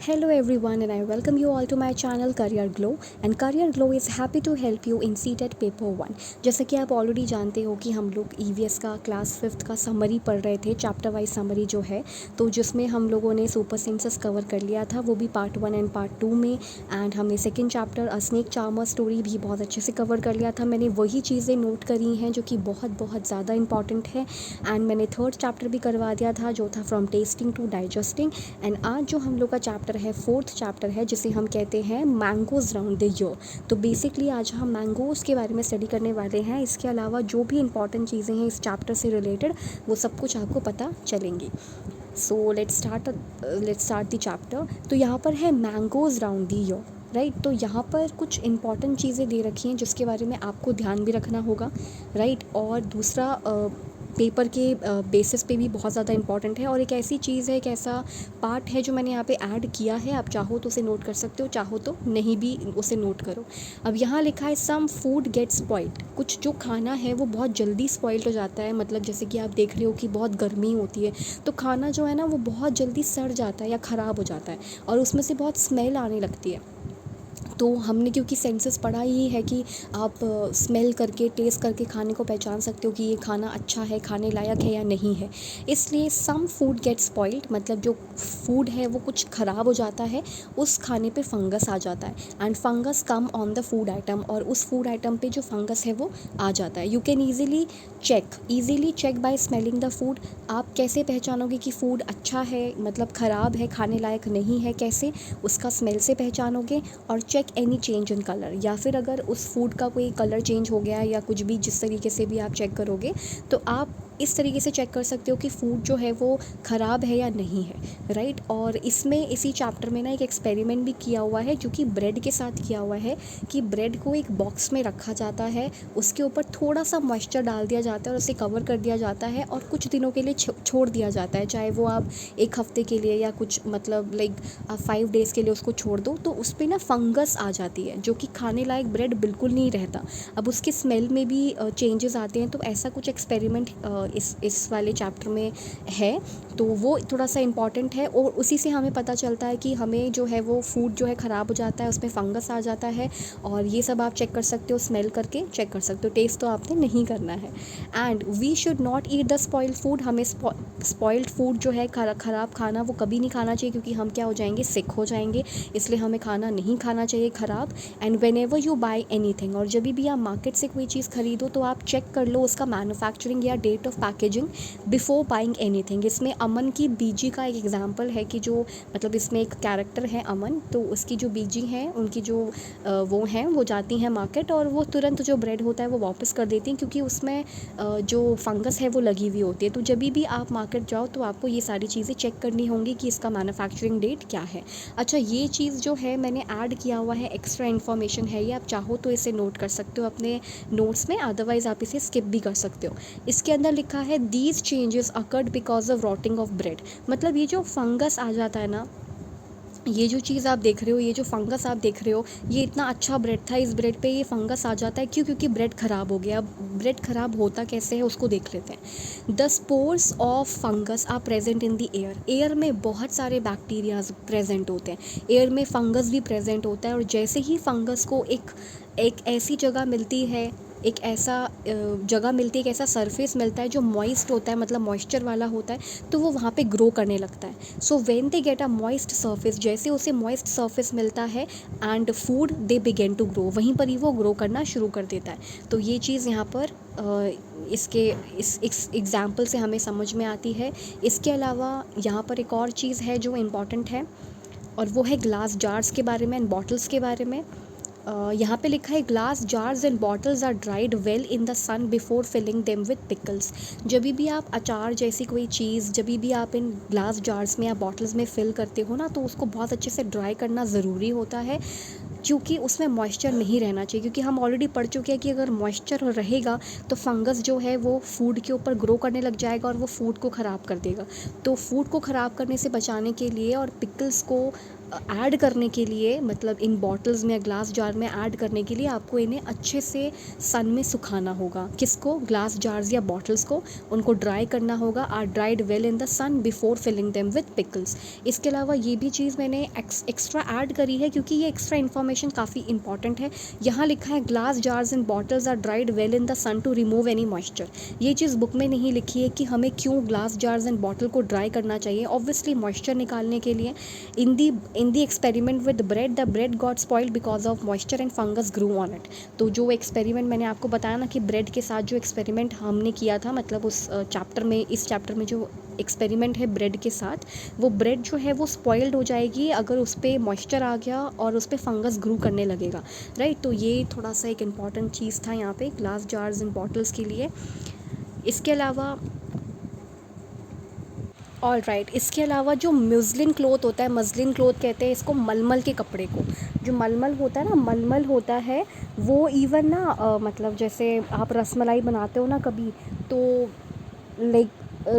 Hello everyone and I welcome you all to my channel Career Glow and Career Glow is happy to help you in CTET paper 1। जैसे कि आप already जानते हो कि हम लोग EVS का क्लास 5th का समरी पढ़ रहे थे, चैप्टर वाइज समरी जो है, तो जिसमें हम लोगों ने सुपर सेंसस कवर कर लिया था, वो भी पार्ट 1 एंड पार्ट 2 में। एंड हमने second chapter snake charmer story भी बहुत अच्छे से कवर कर लिया था। मैंने वही चीज़ें नोट करी हैं जो कि बहुत बहुत ज़्यादा इंपॉर्टेंट है। एंड मैंने थर्ड चैप्टर भी करवा दिया था जो था from tasting to digesting. And आज जो हम लोग का चैप्टर है, फोर्थ चैप्टर है, जिसे हम कहते हैं मैंगोज राउंड द ईयर। तो बेसिकली आज हम मैंगोज़ के बारे में स्टडी करने वाले हैं। इसके अलावा जो भी इंपॉर्टेंट चीज़ें हैं इस चैप्टर से रिलेटेड, वो सब कुछ आपको पता चलेंगी। So let's start the chapter. तो यहाँ पर है mangoes round the year, right. तो यहाँ पर कुछ इंपॉर्टेंट चीज़ें दे रखी हैं जिसके बारे में आपको ध्यान भी रखना होगा, राइट। और दूसरा पेपर के बेसिस पे भी बहुत ज़्यादा इंपॉर्टेंट है। और एक ऐसी चीज़ है, एक ऐसा पार्ट है जो मैंने यहाँ पे ऐड किया है। आप चाहो तो उसे नोट कर सकते हो, चाहो तो नहीं भी उसे नोट करो। अब यहाँ लिखा है सम फूड गेट्स स्पॉइल्ड। कुछ जो खाना है वो बहुत जल्दी स्पॉइल्ड हो जाता है। मतलब जैसे कि आप देख रहे हो कि बहुत गर्मी होती है तो खाना जो है ना वो बहुत जल्दी सड़ जाता है या ख़राब हो जाता है और उसमें से बहुत स्मेल आने लगती है। तो हमने क्योंकि सेंसस पढ़ा ही है कि आप स्मेल करके, टेस्ट करके खाने को पहचान सकते हो कि ये खाना अच्छा है, खाने लायक है या नहीं है। इसलिए सम फूड गेट स्पॉइल्ड, मतलब जो फूड है वो कुछ ख़राब हो जाता है, उस खाने पे फंगस आ जाता है। And fungus come on the food item, और उस फूड आइटम पे जो फंगस है वो आ जाता है। You can easily check by smelling the food. आप कैसे पहचानोगे कि फ़ूड अच्छा है, मतलब ख़राब है, खाने लायक नहीं है, कैसे? उसका स्मेल से पहचानोगे। और check any change in colour, या फिर अगर उस फूड का कोई कलर चेंज हो गया या कुछ भी, जिस तरीके से भी आप चेक करोगे तो आप इस तरीके से चेक कर सकते हो कि फ़ूड जो है वो ख़राब है या नहीं है, राइट। और इसमें इसी चैप्टर में ना एक एक्सपेरिमेंट भी किया हुआ है जो कि ब्रेड के साथ किया हुआ है कि ब्रेड को एक बॉक्स में रखा जाता है, उसके ऊपर थोड़ा सा मॉइस्चर डाल दिया जाता है और उसे कवर कर दिया जाता है और कुछ दिनों के लिए छोड़ दिया जाता है। चाहे वो आप एक हफ़्ते के लिए या कुछ, मतलब लाइक 5 डेज़ के लिए उसको छोड़ दो, तो उस पर ना फंगस आ जाती है जो कि खाने लायक ब्रेड बिल्कुल नहीं रहता। अब उसकी स्मेल में भी चेंजेस आते हैं। तो ऐसा कुछ एक्सपेरिमेंट इस वाले चैप्टर में है, तो वो थोड़ा सा इम्पॉर्टेंट है। और उसी से हमें पता चलता है कि हमें जो है वो फूड जो है ख़राब हो जाता है, उसमें फंगस आ जाता है, और ये सब आप चेक कर सकते हो, स्मेल करके चेक कर सकते हो। टेस्ट तो आपने नहीं करना है। And we should not eat the spoiled food. हमें स्पॉइल्ड फूड जो है, ख़राब खाना, वो कभी नहीं खाना चाहिए, क्योंकि हम क्या हो जाएंगे, सिक हो जाएंगे। इसलिए हमें खाना नहीं खाना चाहिए ख़राब। And when ever you by anything, और जब भी आप मार्केट से कोई चीज़ खरीदो तो आप चेक कर लो उसका मैन्युफैक्चरिंग या date of packaging before buying anything. इसमें अमन की बीजी का एक एग्जांपल है कि जो, मतलब इसमें एक कैरेक्टर है अमन, तो उसकी जो बीजी हैं, उनकी जो वो हैं, वो जाती हैं मार्केट और वो तुरंत जो ब्रेड होता है वो वापस कर देती हैं, क्योंकि उसमें जो फंगस है वो लगी हुई होती है। तो जब भी आप मार्केट जाओ तो आपको ये सारी चीज़ें चेक करनी होंगी कि इसका मैन्युफैक्चरिंग डेट क्या है। अच्छा, ये चीज़ जो है मैंने ऐड किया हुआ है, एक्स्ट्रा इन्फॉर्मेशन है ये, आप चाहो तो इसे नोट कर सकते हो अपने नोट्स में, अदरवाइज़ आप इसे स्किप भी कर सकते हो। इसके अंदर लिखा है these changes occurred because of rotting of bread. मतलब ये जो फंगस आ जाता है ना, ये जो चीज़ आप देख रहे हो, ये जो फंगस आप देख रहे हो, ये इतना अच्छा ब्रेड था, इस ब्रेड पे ये फंगस आ जाता है। क्यों? क्योंकि ब्रेड ख़राब हो गया। अब ब्रेड ख़राब होता कैसे है उसको देख लेते हैं। The spores of fungus are present in the air. Air में बहुत सारे बैक्टीरियाज प्रेजेंट होते हैं, एयर में फंगस भी प्रेजेंट होता है। और जैसे ही फंगस को एक ऐसी जगह मिलती है, एक ऐसा जगह मिलती है, एक ऐसा सरफेस मिलता है जो मॉइस्ट होता है, मतलब मॉइस्चर वाला होता है, तो वो वहाँ पे ग्रो करने लगता है। So when they get a moist surface, जैसे उसे मॉइस्ट सरफेस मिलता है and food they begin to grow, वहीं पर ही वो ग्रो करना शुरू कर देता है। तो ये चीज़ यहाँ पर इस एग्ज़ाम्पल से हमें समझ में आती है। इसके अलावा यहाँ पर एक और चीज़ है जो इम्पॉर्टेंट है, और वो है ग्लास जार्स के बारे में एंड बॉटल्स के बारे में। यहाँ पे लिखा है glass jars and bottles are dried well in the sun before filling them with pickles. जब भी आप अचार जैसी कोई चीज़, जब भी आप इन ग्लास जार्स में या बॉटल्स में फ़िल करते हो ना, तो उसको बहुत अच्छे से ड्राई करना ज़रूरी होता है, क्योंकि उसमें मॉइस्चर नहीं रहना चाहिए। क्योंकि हम ऑलरेडी पढ़ चुके हैं कि अगर मॉइस्चर रहेगा तो फंगस जो है वो फूड के ऊपर ग्रो करने लग जाएगा और वो फूड को ख़राब कर देगा। तो फूड को ख़राब करने से बचाने के लिए और पिकल्स को ऐड करने के लिए, मतलब इन बॉटल्स में या ग्लास जार में ऐड करने के लिए आपको इन्हें अच्छे से सन में सुखाना होगा। किसको? ग्लास जार्स या बॉटल्स को, उनको ड्राई करना होगा। Are dried well in the sun before filling them with pickles. इसके अलावा ये भी चीज़ मैंने एक्स्ट्रा ऐड करी है क्योंकि ये एक्स्ट्रा इन्फॉर्मेशन काफ़ी इंपॉर्टेंट है। यहाँ लिखा है glass jars and bottles are dried well in the sun to remove any moisture. ये चीज़ बुक में नहीं लिखी है कि हमें क्यों ग्लास जार्स एंड बॉटल को ड्राई करना चाहिए। ऑब्वियसली मॉइस्चर निकालने के लिए। In the experiment with bread, the bread got spoiled because of moisture and fungus grew on it. तो जो एक्सपेरिमेंट मैंने आपको बताया ना कि ब्रेड के साथ जो एक्सपेरिमेंट हमने किया था, मतलब उस चैप्टर में, इस चैप्टर में जो एक्सपेरिमेंट है ब्रेड के साथ, वो ब्रेड जो है वो स्पॉइल्ड हो जाएगी अगर उस पर मॉइस्चर आ गया और उस पर फंगस ग्रू करने लगेगा, राइट। तो ये थोड़ा सा एक इम्पॉर्टेंट चीज़ था यहाँ पे ग्लास जार्स एंड बॉटल्स के लिए। इसके अलावा इसके अलावा जो मस्लिन क्लॉथ होता है, मस्लिन क्लॉथ कहते हैं इसको, मलमल के कपड़े को। जो मलमल होता है ना, मलमल होता है वो इवन ना मतलब जैसे आप रसमलाई बनाते हो ना कभी, तो लाइक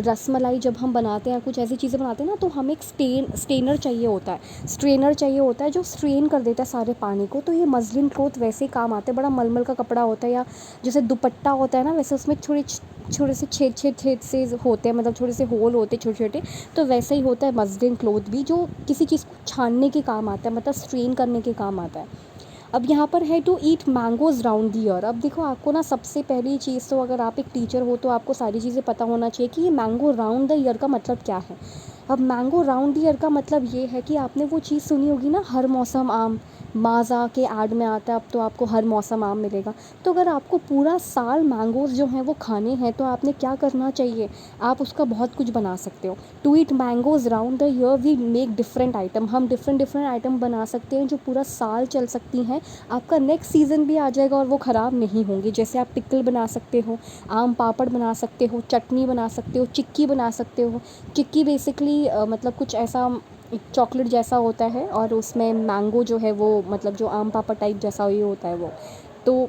रसमलाई जब हम बनाते हैं, कुछ ऐसी चीज़ें बनाते हैं ना, तो हमें एक स्ट्रेनर चाहिए होता है, स्ट्रेनर चाहिए होता है जो स्ट्रेन कर देता है सारे पानी को। तो ये मस्लिन क्लॉथ वैसे ही काम आता है। बड़ा मलमल का कपड़ा होता है, या जैसे दुपट्टा होता है ना, वैसे उसमें छोटे से छेद से होते हैं, मतलब छोटे से होल होते हैं छोटे छोटे। तो वैसे ही होता है मस्लिन क्लॉथ भी, जो किसी चीज़ को छानने के काम आता है, मतलब स्ट्रेन करने के काम आता है। अब यहाँ पर है to eat mangoes round the year. अब देखो, आपको ना सबसे पहली चीज़ तो, अगर आप एक टीचर हो तो आपको सारी चीज़ें पता होना चाहिए कि ये मैंगो राउंड द ईयर का मतलब क्या है। अब मैंगो राउंड द ईयर का मतलब ये है कि आपने वो चीज़ सुनी होगी ना, हर मौसम आम, माज़ा के ऐड में आता है, अब तो आपको हर मौसम आम मिलेगा। तो अगर आपको पूरा साल मैंगोज़ जो हैं वो खाने हैं, तो आपने क्या करना चाहिए, आप उसका बहुत कुछ बना सकते हो। To eat mangoes round the year we make different item. हम डिफरेंट आइटम बना सकते हैं जो पूरा साल चल सकती हैं। आपका नेक्स्ट सीज़न भी आ जाएगा और वो ख़राब नहीं होंगी। जैसे आप पिकल बना सकते हो, आम पापड़ बना सकते हो, चटनी बना सकते हो, चिक्की बना सकते हो। चिक्की बेसिकली मतलब कुछ ऐसा एक चॉकलेट जैसा होता है, और उसमें मैंगो जो है वो, मतलब जो आम पापड़ टाइप जैसा ये होता है वो। तो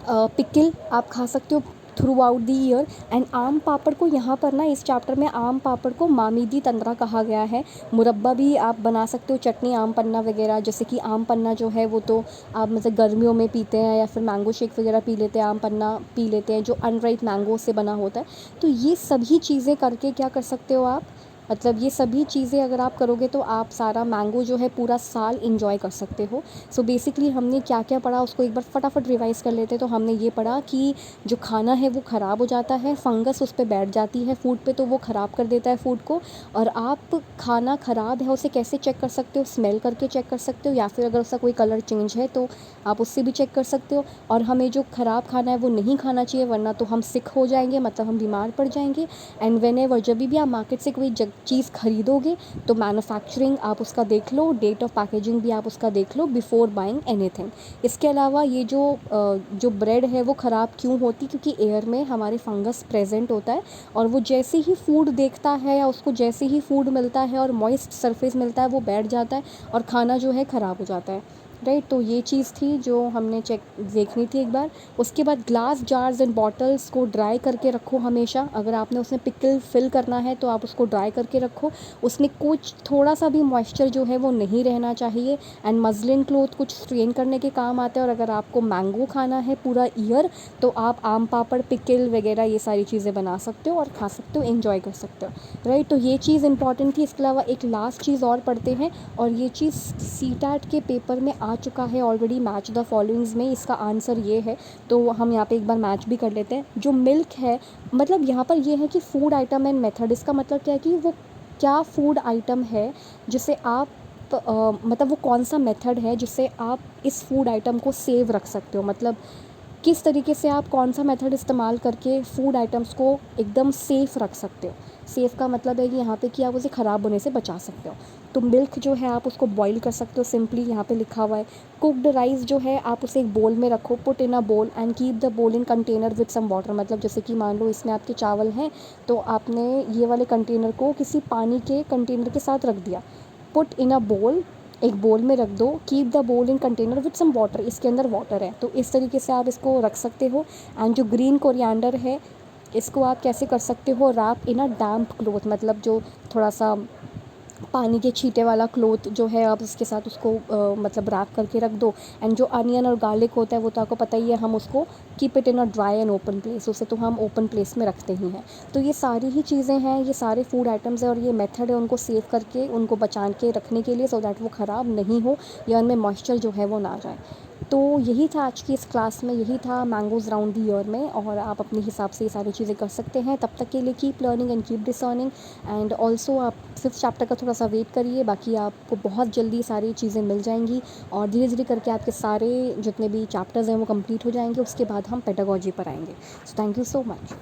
पिकल आप खा सकते हो through out the year. And आम पापड़ को यहाँ पर ना, इस चैप्टर में आम पापड़ को मामीदी तंद्रा कहा गया है। मुरब्बा भी आप बना सकते हो, चटनी, आम पन्ना वगैरह। जैसे कि आम पन्ना जो है वो तो आप मतलब गर्मियों में पीते हैं, या फिर मैंगो शेक वगैरह पी लेते हैं, आम पन्ना पी लेते हैं जो अनराइप मैंगो से बना होता है। तो ये सभी चीज़ें करके क्या कर सकते हो आप, मतलब ये सभी चीज़ें अगर आप करोगे तो आप सारा मैंगो जो है पूरा साल इंजॉय कर सकते हो। सो बेसिकली हमने क्या क्या पढ़ा उसको एक बार फटाफट रिवाइज़ कर लेते। तो हमने ये पढ़ा कि जो खाना है वो ख़राब हो जाता है, फंगस उस पे बैठ जाती है फूड पे, तो वो ख़राब कर देता है फूड को। और आप खाना ख़राब है उसे कैसे चेक कर सकते हो, स्मेल करके चेक कर सकते हो, या फिर अगर उसका कोई कलर चेंज है तो आप उससे भी चेक कर सकते हो। और हमें जो ख़राब खाना है वो नहीं खाना चाहिए, वरना तो हम सिक हो जाएंगे, मतलब हम बीमार पड़ जाएंगे। एंड वेन एवर, जब भी आप मार्केट से कोई चीज़ खरीदोगे तो मैन्युफैक्चरिंग आप उसका देख लो, डेट ऑफ पैकेजिंग भी आप उसका देख लो बिफ़ोर बाइंग एनीथिंग। इसके अलावा ये जो ब्रेड है वो ख़राब क्यों होती, क्योंकि एयर में हमारे फंगस प्रेजेंट होता है, और वो जैसे ही फूड देखता है या उसको जैसे ही फूड मिलता है और मॉइस्ट सरफेस मिलता है, वो बैठ जाता है और खाना जो है ख़राब हो जाता है, राइट। तो ये चीज़ थी जो हमने चेक देखनी थी एक बार। उसके बाद ग्लास जार्स एंड बॉटल्स को ड्राई करके रखो हमेशा। अगर आपने उसमें पिकल फिल करना है तो आप उसको ड्राई करके रखो, उसमें कुछ थोड़ा सा भी मॉइस्चर जो है वो नहीं रहना चाहिए। एंड मस्लिन क्लॉथ कुछ स्ट्रेन करने के काम आते हैं। और अगर आपको मैंगो खाना है पूरा ईयर, तो आप आम पापड़, पिकल वगैरह ये सारी चीज़ें बना सकते हो और खा सकते हो, एंजॉय कर सकते हो, राइट। तो ये चीज़ इंपॉर्टेंट थी। इसके अलावा एक लास्ट चीज़ और पढ़ते हैं, और ये चीज़ सीटैट के पेपर में आ चुका है ऑलरेडी, मैच द फॉलोइंग्स में इसका आंसर ये है। तो हम यहाँ पे एक बार मैच भी कर लेते हैं। जो मिल्क है, मतलब यहाँ पर ये है कि फूड आइटम एंड मेथड, इसका मतलब क्या है कि वो क्या फूड आइटम है जिसे आप मतलब वो कौन सा मेथड है जिससे आप इस फूड आइटम को सेव रख सकते हो, मतलब किस तरीके से आप कौन सा मेथड इस्तेमाल करके फ़ूड आइटम्स को एकदम सेफ़ रख सकते हो। सेफ़ का मतलब है कि यहाँ पे कि आप उसे ख़राब होने से बचा सकते हो। तो मिल्क जो है आप उसको बॉईल कर सकते हो, सिंपली यहाँ पे लिखा हुआ है। कुक्ड राइस जो है आप उसे एक बोल में रखो, पुट इन अ बोल and keep the bowl in container with some water. मतलब जैसे कि मान लो इसमें आपके चावल हैं, तो आपने ये वाले कंटेनर को किसी पानी के कंटेनर के साथ रख दिया। पुट इन अ बोल, एक बोल में रख दो। Keep the bowl in container with some water, इसके अंदर वाटर है, तो इस तरीके से आप इसको रख सकते हो। एंड जो ग्रीन कोरिएंडर है, इसको आप कैसे कर सकते हो, rap in a damp cloth, मतलब जो थोड़ा सा पानी के छींटे वाला क्लॉथ जो है आप उसके साथ उसको मतलब रैप करके रख दो। एंड जो अनियन और गार्लिक होता है वो तो आपको पता ही है, हम उसको keep it in a dry and open place, उसे तो हम ओपन प्लेस में रखते ही हैं। तो ये सारी ही चीज़ें हैं, ये सारे फूड आइटम्स हैं और ये मेथड है उनको सेव करके उनको बचा के रखने के लिए, सो दैट वो ख़राब नहीं हो या उनमें मॉइस्चर जो है वो ना जाए। तो यही था आज की इस क्लास में, यही था मैंगोज़ राउंड द ईयर में, और आप अपने हिसाब से ये सारी चीज़ें कर सकते हैं। तब तक के लिए keep learning and keep discerning. And also आप 5th चैप्टर का थोड़ा सा वेट करिए, बाकी आपको बहुत जल्दी सारी चीज़ें मिल जाएंगी और धीरे धीरे करके आपके सारे जितने भी चैप्टर्स हैं वो कंप्लीट हो जाएंगे। उसके बाद हम पेडागोजी पर आएंगे। So thank you so much.